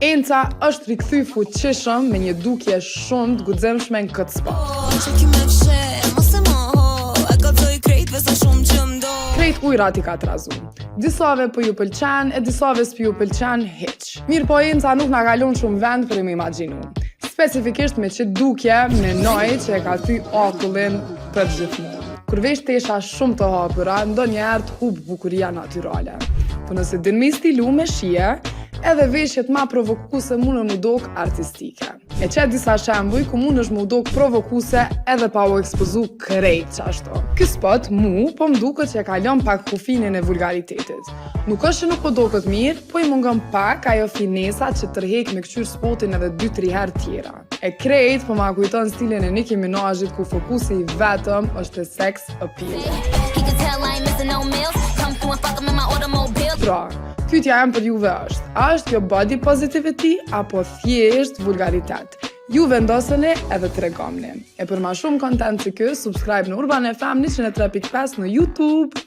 Enca është rikthy fuqishëm me një dukje shumë të guximshme në këtë spot. Krejt ujrat i ka trazu. Disave po ju pëlqen e disave s'po ju pëlqen hiq. Mirë po Enca nuk na kalon shumë vend për më imagjinu. Specifikisht me që dukje menoj që e ka thy akullin për gjithmonë. Kur vesh tesha shumë të hapura, ndonjëherë të hub bukuria natyrale. Po nëse din me stilu me shije, edhe veshjet ma provokuese mundën mu dok artistike. E qe disa shembuj ku mund është mu dok provokuese edhe pa u ekspozu krejt qashto. Ky spot po m'duket që e kalon pak kufinin e vulgaritetit. Nuk është që nuk po doket mirë, po i mungon pak ajo finesa që tërhek me këqyr spotin edhe 2-3 herë tjera. E krejt po ma kujton stilin e Nicki Minajit ku fokusi i vetëm është sex appeal. Pra, pyetja jem për juve është, a është kjo body positivity apo thjesht vulgaritet? Ju vendoseni edhe tregomni. E për ma shumë kontent si ky, subscribe në Urban FM 103.5 në YouTube.